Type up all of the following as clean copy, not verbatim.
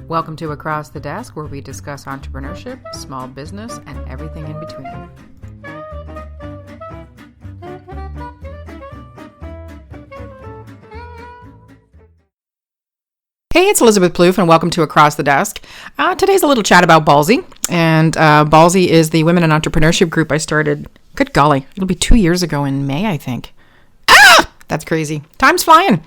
Welcome to Across the Desk, where we discuss entrepreneurship, small business, and everything in between. Hey, it's Elizabeth Plouffe, and welcome to Across the Desk. Today's a little chat about Ballsy, and Ballsy is the women in entrepreneurship group I started, good golly, it'll be 2 years ago in May, I think. That's crazy. Time's flying.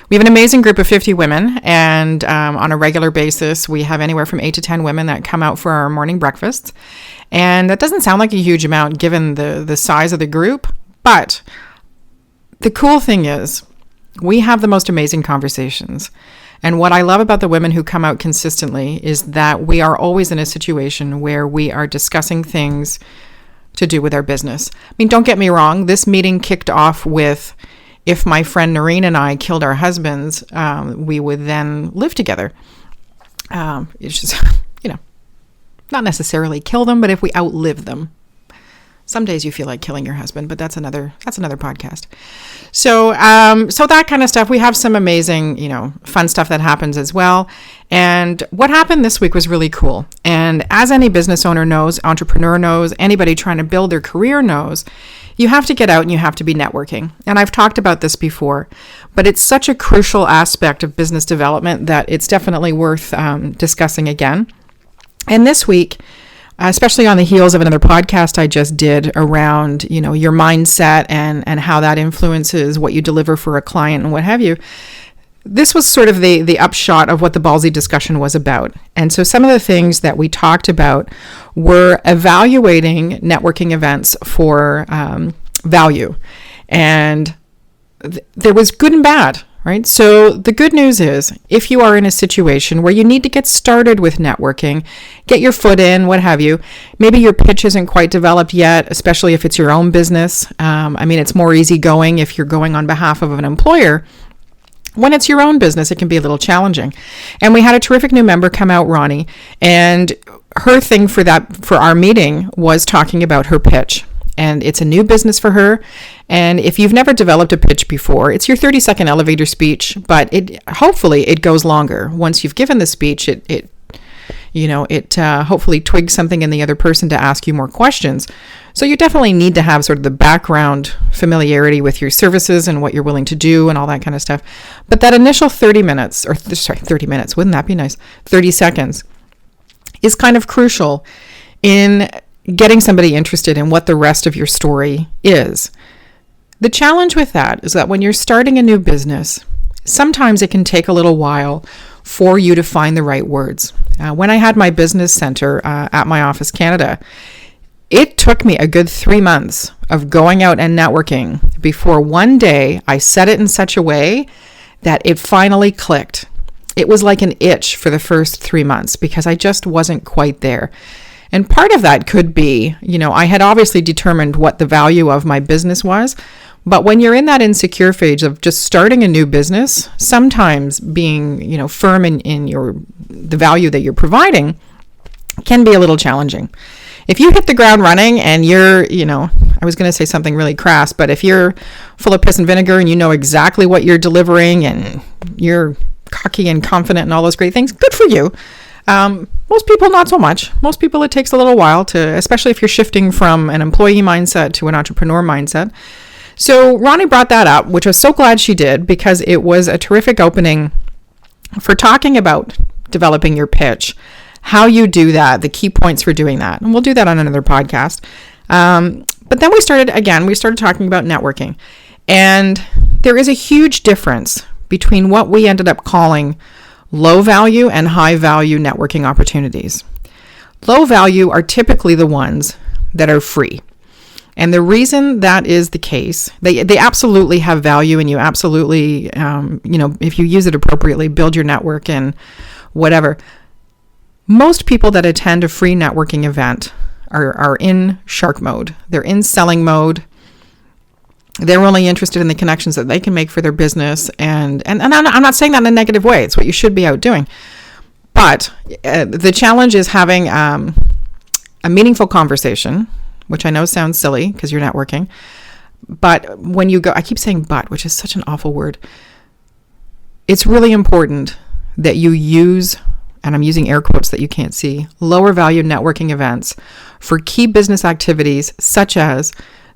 We have an amazing group of 50 women, and on a regular basis, we have anywhere from 8 to 10 women that come out for our morning breakfasts. And that doesn't sound like a huge amount given the size of the group, but the cool thing is we have the most amazing conversations. And what I love about the women who come out consistently is that we are always in a situation where we are discussing things to do with our business. I mean, don't get me wrong, this meeting kicked off with, if my friend Noreen and I killed our husbands, we would then live together. It's just, not necessarily kill them, but if we outlive them. Some days you feel like killing your husband, but that's another podcast. So that kind of stuff. We have some amazing, fun stuff that happens as well. And what happened this week was really cool. And as any business owner knows, entrepreneur knows, anybody trying to build their career knows, you have to get out and you have to be networking. And I've talked about this before, but it's such a crucial aspect of business development that it's definitely worth discussing again. And this week, especially on the heels of another podcast I just did around, your mindset and how that influences what you deliver for a client and what have you. This was sort of the upshot of what the Ballsy discussion was about. And so some of the things that we talked about were evaluating networking events for value. And there was good and bad, right? So the good news is if you are in a situation where you need to get started with networking, get your foot in, what have you, maybe your pitch isn't quite developed yet, especially if it's your own business. It's more easygoing if you're going on behalf of an employer. When it's your own business, it can be a little challenging. And we had a terrific new member come out, Ronnie, and her thing for our meeting was talking about her pitch. And it's a new business for her. And if you've never developed a pitch before, it's your 30-second elevator speech, but hopefully it goes longer. Once you've given the speech, it hopefully twigs something in the other person to ask you more questions. So you definitely need to have sort of the background familiarity with your services and what you're willing to do and all that kind of stuff. But that initial 30 minutes, wouldn't that be nice? 30 seconds is kind of crucial in getting somebody interested in what the rest of your story is. The challenge with that is that when you're starting a new business, sometimes it can take a little while for you to find the right words. When I had my business center at my office, Canada, it took me a good 3 months of going out and networking before one day I said it in such a way that it finally clicked. It was like an itch for the first 3 months because I just wasn't quite there. And part of that could be, I had obviously determined what the value of my business was, but when you're in that insecure phase of just starting a new business, sometimes being, firm in the value that you're providing can be a little challenging. If you hit the ground running and you're, I was going to say something really crass, but if you're full of piss and vinegar and you know exactly what you're delivering and you're cocky and confident and all those great things, good for you. Most people, not so much. Most people, it takes a little while to, especially if you're shifting from an employee mindset to an entrepreneur mindset. So Ronnie brought that up, which I was so glad she did because it was a terrific opening for talking about developing your pitch, how you do that, the key points for doing that. And we'll do that on another podcast. But then we started talking about networking. And there is a huge difference between what we ended up calling low value and high value networking opportunities. Low value are typically the ones that are free. And the reason that is the case, they absolutely have value and you absolutely, if you use it appropriately, build your network and whatever. Most people that attend a free networking event are in shark mode. They're in selling mode. They're only interested in the connections that they can make for their business. And I'm not saying that in a negative way. It's what you should be out doing. But the challenge is having a meaningful conversation, which I know sounds silly because you're networking. But when you go, I keep saying but, which is such an awful word. It's really important that you use and I'm using air quotes that you can't see, lower value networking events for key business activities such as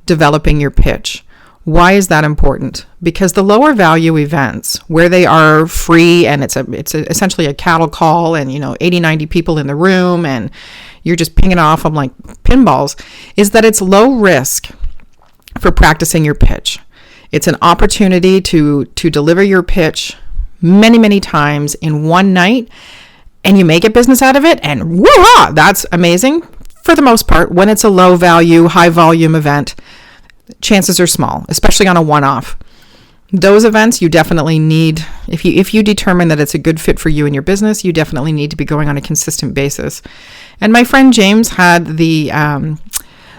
developing your pitch. Why is that important? Because the lower value events where they are free and it's essentially a cattle call and 80, 90 people in the room and you're just pinging off them like pinballs, is that it's low risk for practicing your pitch. It's an opportunity to deliver your pitch many, many times in one night, and you make a business out of it, and whoa, that's amazing. For the most part, when it's a low value, high volume event, chances are small, especially on a one-off. Those events you definitely need, if you determine that it's a good fit for you and your business, you definitely need to be going on a consistent basis. And my friend James had the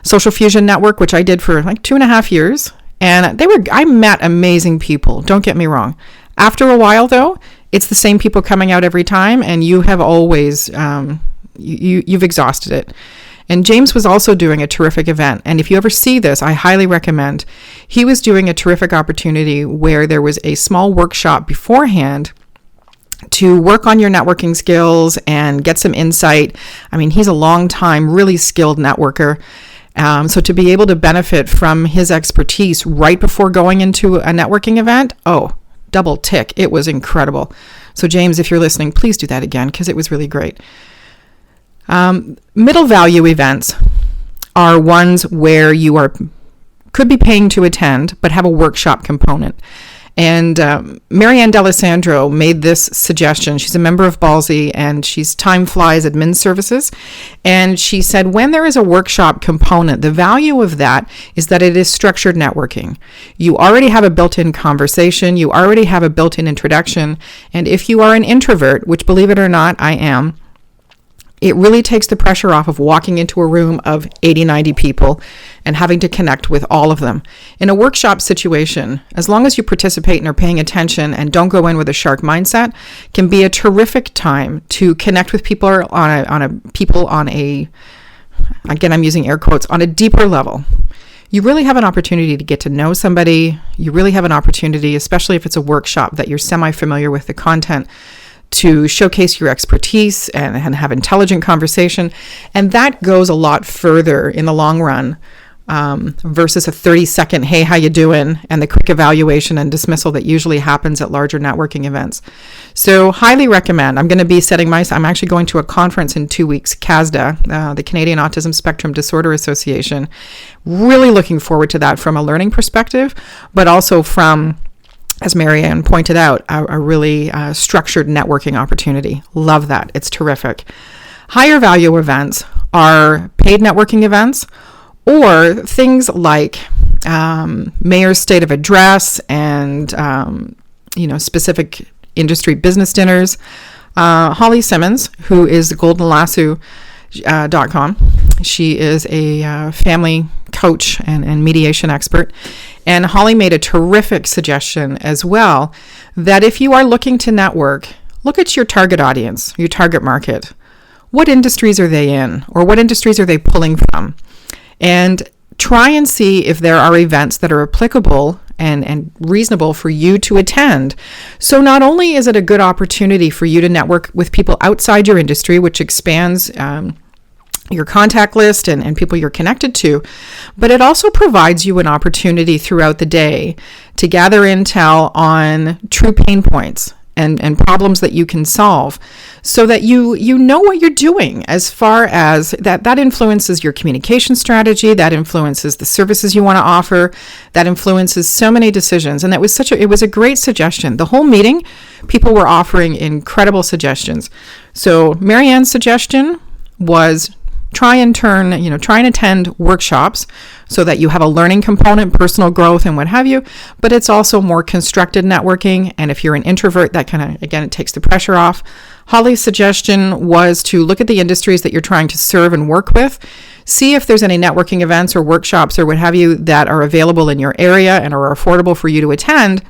Social Fusion Network, which I did for like 2.5 years. And I met amazing people, don't get me wrong. After a while though, it's the same people coming out every time, and you have always, you've exhausted it. And James was also doing a terrific event. And if you ever see this, I highly recommend. He was doing a terrific opportunity where there was a small workshop beforehand to work on your networking skills and get some insight. I mean, he's a long time, really skilled networker. So to be able to benefit from his expertise right before going into a networking event, double tick. It was incredible. So James, if you're listening, please do that again because it was really great. Middle value events are ones where you could be paying to attend, but have a workshop component. And Marianne D'Alessandro made this suggestion. She's a member of Ballsy, and she's Time Flies Admin Services. And she said, when there is a workshop component, the value of that is that it is structured networking. You already have a built-in conversation. You already have a built-in introduction. And if you are an introvert, which believe it or not, I am, it really takes the pressure off of walking into a room of 80, 90 people and having to connect with all of them. In a workshop situation, as long as you participate and are paying attention and don't go in with a shark mindset, can be a terrific time to connect with people on a again, I'm using air quotes, on a deeper level. You really have an opportunity to get to know somebody. You really have an opportunity, especially if it's a workshop that you're semi-familiar with the content, to showcase your expertise and have intelligent conversation. And that goes a lot further in the long run versus a 30-second, hey, how you doing? And the quick evaluation and dismissal that usually happens at larger networking events. So highly recommend. I'm actually going to a conference in 2 weeks, CASDA, the Canadian Autism Spectrum Disorder Association. Really looking forward to that from a learning perspective, but also from, as Marianne pointed out, a really structured networking opportunity. Love that. It's terrific. Higher value events are paid networking events or things like mayor's state of address and specific industry business dinners. Holly Simmons, who is goldenlasso.com. She is a family coach and mediation expert. And Holly made a terrific suggestion as well, that if you are looking to network, look at your target audience, your target market. What industries are they in, or what industries are they pulling from? And try and see if there are events that are applicable and reasonable for you to attend. So not only is it a good opportunity for you to network with people outside your industry, which expands your contact list and people you're connected to, but it also provides you an opportunity throughout the day to gather intel on true pain points and problems that you can solve, so that you know what you're doing as far as that influences your communication strategy, that influences the services you want to offer, that influences so many decisions. And it was a great suggestion. The whole meeting, people were offering incredible suggestions. So Marianne's suggestion was try and attend workshops so that you have a learning component, personal growth, and what have you, but it's also more constructed networking. And if you're an introvert, that it takes the pressure off. Holly's suggestion was to look at the industries that you're trying to serve and work with, see if there's any networking events or workshops or what have you that are available in your area and are affordable for you to attend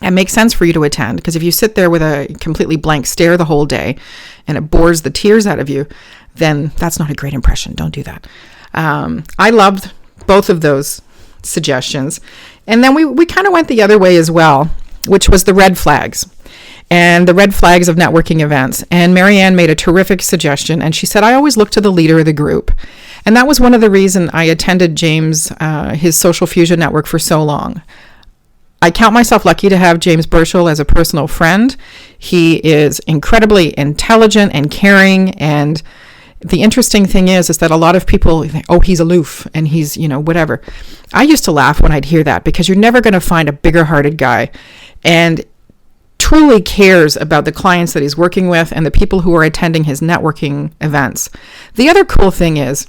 and make sense for you to attend. Because if you sit there with a completely blank stare the whole day and it bores the tears out of you, then that's not a great impression. Don't do that. I loved both of those suggestions. And then we kind of went the other way as well, which was the red flags. and the red flags of networking events. And Marianne made a terrific suggestion. And she said, I always look to the leader of the group. And that was one of the reasons I attended James, his Social Fusion Network for so long. I count myself lucky to have James Burchell as a personal friend. He is incredibly intelligent and caring. And the interesting thing is that a lot of people think, oh, he's aloof and he's, whatever. I used to laugh when I'd hear that, because you're never going to find a bigger hearted guy and truly cares about the clients that he's working with and the people who are attending his networking events. The other cool thing is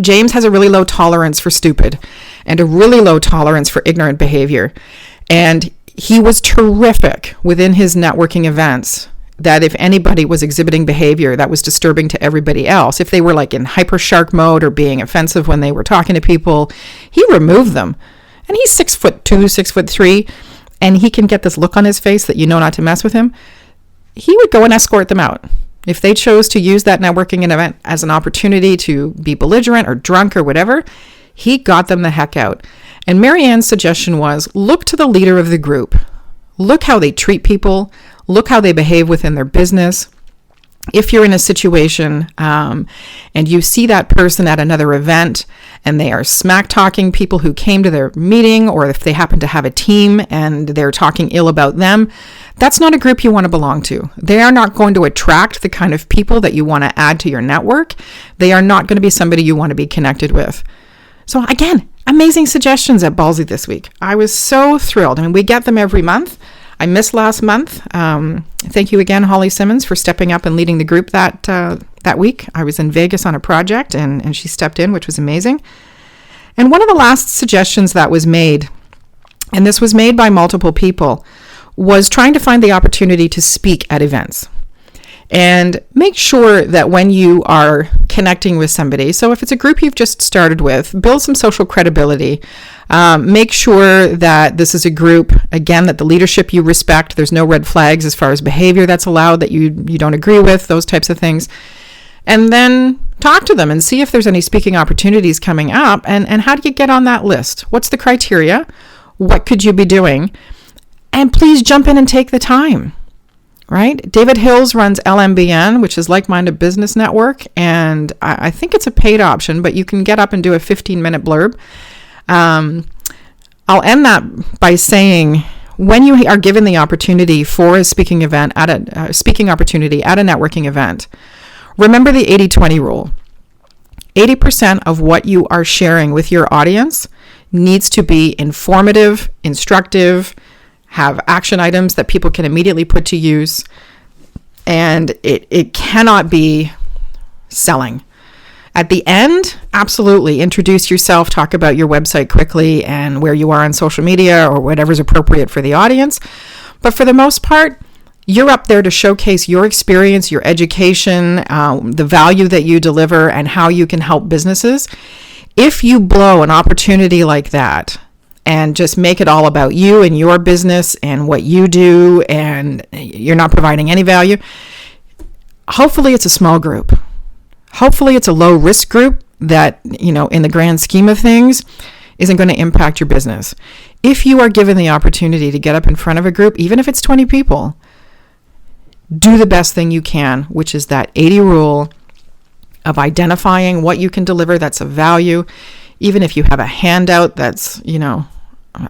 James has a really low tolerance for stupid and a really low tolerance for ignorant behavior. And he was terrific within his networking events, that if anybody was exhibiting behavior that was disturbing to everybody else, if they were like in hyper shark mode or being offensive when they were talking to people, he removed them. And he's 6'2", 6'3", and he can get this look on his face that you know not to mess with him. He would go and escort them out. If they chose to use that networking event as an opportunity to be belligerent or drunk or whatever, he got them the heck out. And Marianne's suggestion was, look to the leader of the group. Look how they treat people. Look how they behave within their business. If you're in a situation and you see that person at another event and they are smack talking people who came to their meeting, or if they happen to have a team and they're talking ill about them, that's not a group you want to belong to. They are not going to attract the kind of people that you want to add to your network. They are not going to be somebody you want to be connected with. So again, amazing suggestions at Ballsy this week. I was so thrilled. I mean, we get them every month. I missed last month. Thank you again, Holly Simmons, for stepping up and leading the group that week. I was in Vegas on a project and she stepped in, which was amazing. And one of the last suggestions that was made, and this was made by multiple people, was trying to find the opportunity to speak at events. And make sure that when you are connecting with somebody, so if it's a group you've just started with, build some social credibility. Make sure that this is a group, again, that the leadership you respect. There's no red flags as far as behavior that's allowed that you don't agree with, those types of things. And then talk to them and see if there's any speaking opportunities coming up. And how do you get on that list? What's the criteria? What could you be doing? And please jump in and take the time. Right? David Hills runs LMBN, which is Like-Minded Business Network, and I think it's a paid option, but you can get up and do a 15-minute blurb. I'll end that by saying, when you are given the opportunity for a speaking event speaking opportunity at a networking event, remember the 80-20 rule. 80% of what you are sharing with your audience needs to be informative, instructive, have action items that people can immediately put to use, and it cannot be selling. At the end, absolutely, introduce yourself, talk about your website quickly and where you are on social media or whatever's appropriate for the audience. But for the most part, you're up there to showcase your experience, your education, the value that you deliver, and how you can help businesses. If you blow an opportunity like that, and just make it all about you and your business and what you do, and you're not providing any value, hopefully it's a small group. Hopefully it's a low risk group that, in the grand scheme of things, isn't going to impact your business. If you are given the opportunity to get up in front of a group, even if it's 20 people, do the best thing you can, which is that 80 rule of identifying what you can deliver that's of value. Even if you have a handout that's,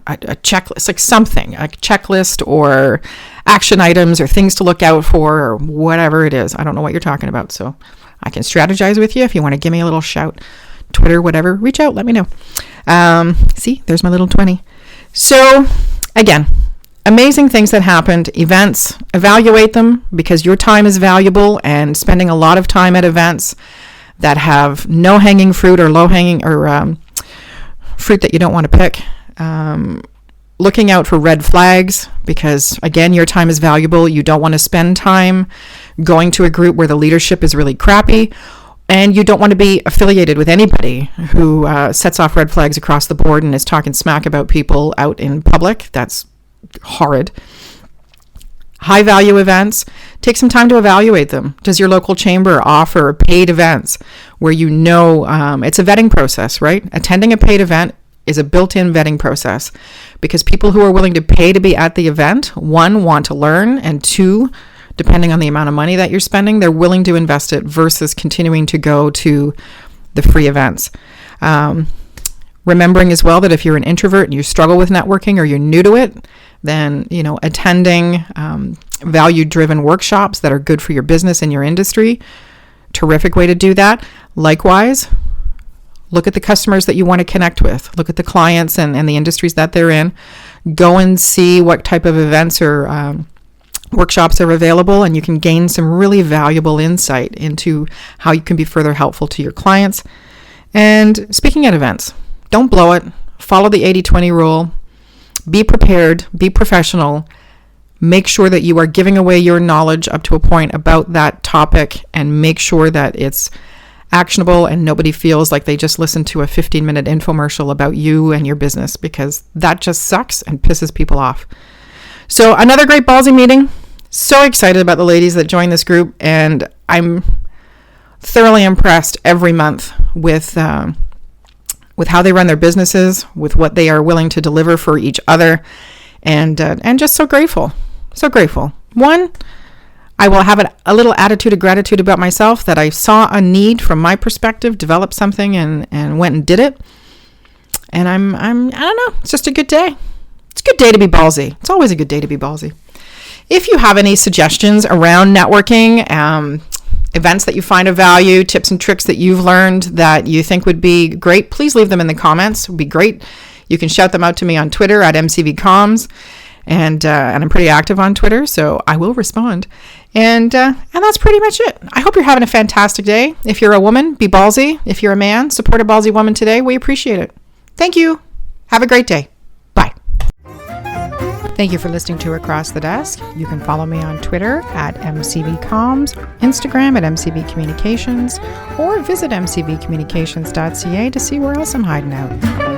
a checklist, like something, a checklist or action items or things to look out for or whatever it is. I don't know what you're talking about, so I can strategize with you. If you want to give me a little shout, Twitter, whatever, reach out, let me know. See, there's my little 20. So again, amazing things that happened, events, evaluate them, because your time is valuable, and spending a lot of time at events that have no hanging fruit or low hanging or fruit that you don't want to pick. Looking out for red flags, because again, your time is valuable. You don't want to spend time going to a group where the leadership is really crappy, and you don't want to be affiliated with anybody who sets off red flags across the board and is talking smack about people out in public. That's horrid. High value events, take some time to evaluate them. Does your local chamber offer paid events where it's a vetting process, right? Attending a paid event is a built-in vetting process, because people who are willing to pay to be at the event, one, want to learn, and two, depending on the amount of money that you're spending, they're willing to invest it versus continuing to go to the free events. Remembering as well that if you're an introvert and you struggle with networking or you're new to it, then, attending value-driven workshops that are good for your business and your industry, terrific way to do that. Likewise, look at the customers that you want to connect with. Look at the clients and the industries that they're in. Go and see what type of events or workshops are available, and you can gain some really valuable insight into how you can be further helpful to your clients. And speaking at events, don't blow it. Follow the 80-20 rule. Be prepared. Be professional. Make sure that you are giving away your knowledge up to a point about that topic, and make sure that it's actionable and nobody feels like they just listened to a 15-minute infomercial about you and your business, because that just sucks and pisses people off. So another great Ballsy meeting. So excited about the ladies that join this group, and I'm thoroughly impressed every month with how they run their businesses, with what they are willing to deliver for each other, and just so grateful. So grateful. One, I will have a little attitude of gratitude about myself that I saw a need from my perspective, developed something, and went and did it. And I don't know, it's just a good day. It's a good day to be ballsy. It's always a good day to be ballsy. If you have any suggestions around networking, events that you find of value, tips and tricks that you've learned that you think would be great, please leave them in the comments. It would be great. You can shout them out to me on Twitter at MCVComms, and I'm pretty active on Twitter, so I will respond. And that's pretty much it. I hope you're having a fantastic day. If you're a woman, be ballsy. If you're a man, support a ballsy woman today. We appreciate it. Thank you. Have a great day. Bye. Thank you for listening to Across the Desk. You can follow me on Twitter at MCVComms, Instagram at MCVCommunications, or visit mcvcommunications.ca to see where else I'm hiding out.